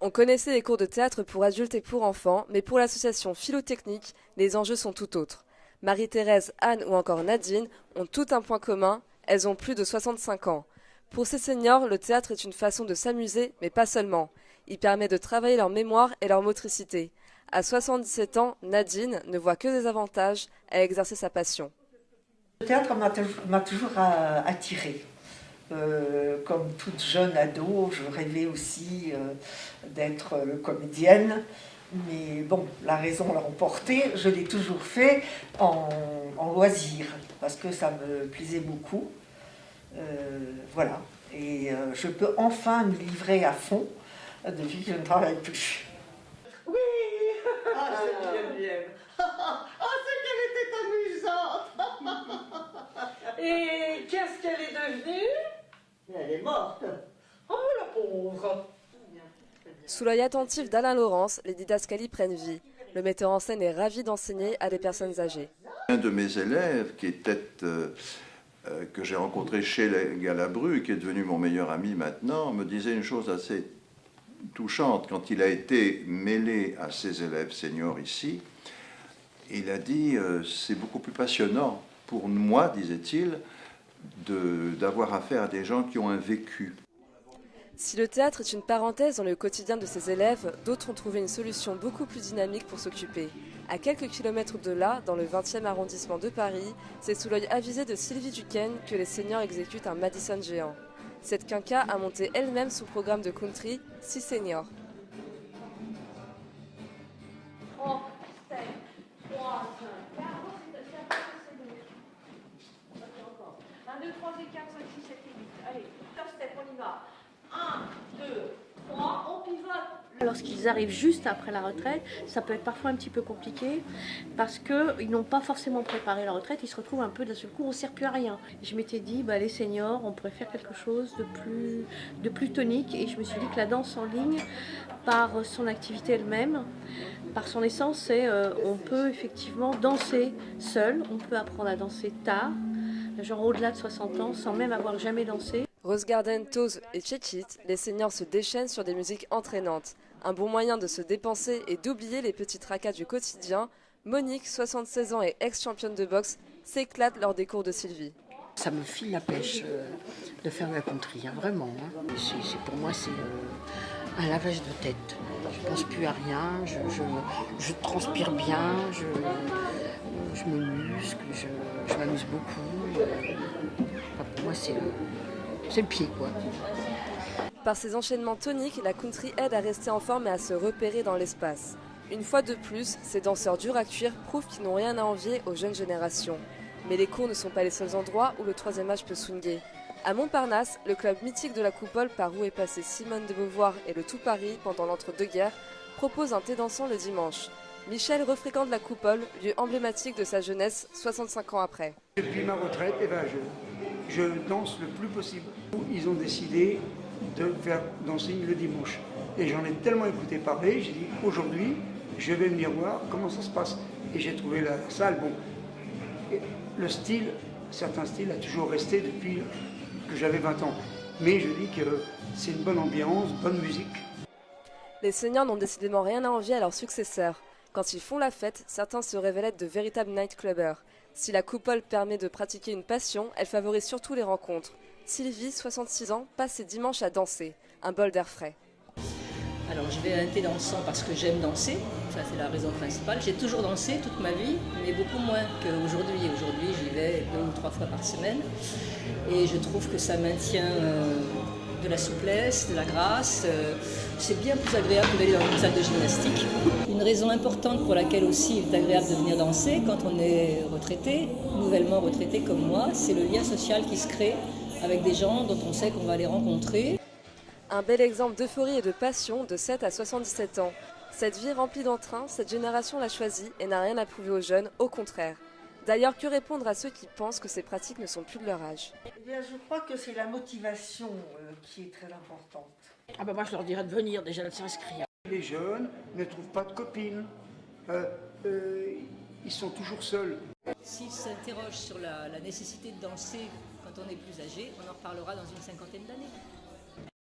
On connaissait les cours de théâtre pour adultes et pour enfants, mais pour l'association philotechnique, les enjeux sont tout autres. Marie-Thérèse, Anne ou encore Nadine ont tout un point commun, elles ont plus de 65 ans. Pour ces seniors, le théâtre est une façon de s'amuser, mais pas seulement. Il permet de travailler leur mémoire et leur motricité. À 77 ans, Nadine ne voit que des avantages à exercer sa passion. Le théâtre m'a toujours attirée. Comme toute jeune ado, je rêvais aussi d'être comédienne. Mais bon, la raison l'a emporté. Je l'ai toujours fait en loisir, parce que ça me plaisait beaucoup. Voilà. Et je peux enfin me livrer à fond depuis que je ne travaille plus. Oui. Ah, c'est bien. Ah, c'est qu'elle était amusante. Et qu'est-ce qu'elle est devenue? Elle est morte. Oh, la pauvre! Sous l'œil attentif d'Alain Laurence, les didascalies prennent vie. Le metteur en scène est ravi d'enseigner à des personnes âgées. Un de mes élèves, que j'ai rencontré chez les Galabru, qui est devenu mon meilleur ami maintenant, me disait une chose assez touchante. Quand il a été mêlé à ses élèves seniors ici, il a dit c'est beaucoup plus passionnant pour moi, disait-il, d'avoir affaire à des gens qui ont un vécu. Si le théâtre est une parenthèse dans le quotidien de ses élèves, d'autres ont trouvé une solution beaucoup plus dynamique pour s'occuper. À quelques kilomètres de là, dans le 20e arrondissement de Paris, c'est sous l'œil avisé de Sylvie Duquesne que les seniors exécutent un Madison géant. Cette quinca a monté elle-même son programme de country 6 seniors. 3, 7, 3, 5, 4, 1, 2, 3, 4, 5, 6, 7, 8. Allez, first step, on y va. 1, 2, 3, on pivote. Lorsqu'ils arrivent juste après la retraite, ça peut être parfois un petit peu compliqué parce qu'ils n'ont pas forcément préparé la retraite, ils se retrouvent un peu d'un seul coup, on ne sert plus à rien. Je m'étais dit, les seniors, on pourrait faire quelque chose de plus tonique et je me suis dit que la danse en ligne, par son activité elle-même, par son essence, on peut effectivement danser seul, on peut apprendre à danser tard, genre au-delà de 60 ans, sans même avoir jamais dansé. Rose Garden, Toz et Tchétchit, les seniors se déchaînent sur des musiques entraînantes. Un bon moyen de se dépenser et d'oublier les petits tracas du quotidien. Monique, 76 ans et ex-championne de boxe, s'éclate lors des cours de Sylvie. Ça me file la pêche de faire la country, vraiment. Pour moi, c'est un lavage de tête. Je ne pense plus à rien, je transpire bien, je me muscle, je m'amuse beaucoup. Pour moi, c'est le pied, quoi. Par ses enchaînements toniques, la country aide à rester en forme et à se repérer dans l'espace. Une fois de plus, ces danseurs durs à cuire prouvent qu'ils n'ont rien à envier aux jeunes générations. Mais les cours ne sont pas les seuls endroits où le troisième âge peut swinguer. À Montparnasse, le club mythique de la Coupole par où est passée Simone de Beauvoir et le tout Paris pendant l'entre-deux-guerres, propose un thé dansant le dimanche. Michel refréquente la Coupole, lieu emblématique de sa jeunesse 65 ans après. Depuis ma retraite, je danse le plus possible. Ils ont décidé de faire danser le dimanche. Et j'en ai tellement écouté parler, j'ai dit aujourd'hui, je vais venir voir comment ça se passe. Et j'ai trouvé la salle, bon. Et le style, certains styles, a toujours resté depuis que j'avais 20 ans. Mais je dis que c'est une bonne ambiance, bonne musique. Les seniors n'ont décidément rien à envier à leurs successeurs. Quand ils font la fête, certains se révèlent être de véritables nightclubbers. Si la Coupole permet de pratiquer une passion, elle favorise surtout les rencontres. Sylvie, 66 ans, passe ses dimanches à danser. Un bol d'air frais. Alors je vais à un thé dansant parce que j'aime danser, ça c'est la raison principale. J'ai toujours dansé toute ma vie, mais beaucoup moins qu'aujourd'hui. Aujourd'hui j'y vais 2 ou 3 fois par semaine et je trouve que ça maintient de la souplesse, de la grâce. C'est bien plus agréable que d'aller dans une salle de gymnastique. Une raison importante pour laquelle aussi il est agréable de venir danser quand on est retraité, nouvellement retraité comme moi, c'est le lien social qui se crée avec des gens dont on sait qu'on va les rencontrer. Un bel exemple d'euphorie et de passion de 7 à 77 ans. Cette vie remplie d'entrain, cette génération l'a choisie et n'a rien à prouver aux jeunes, au contraire. D'ailleurs, que répondre à ceux qui pensent que ces pratiques ne sont plus de leur âge? Eh bien, je crois que c'est la motivation qui est très importante. Moi, je leur dirais de venir déjà de s'inscrire. Les jeunes ne trouvent pas de copines. Ils sont toujours seuls. S'ils s'interrogent sur la nécessité de danser quand on est plus âgé, on en reparlera dans une cinquantaine d'années.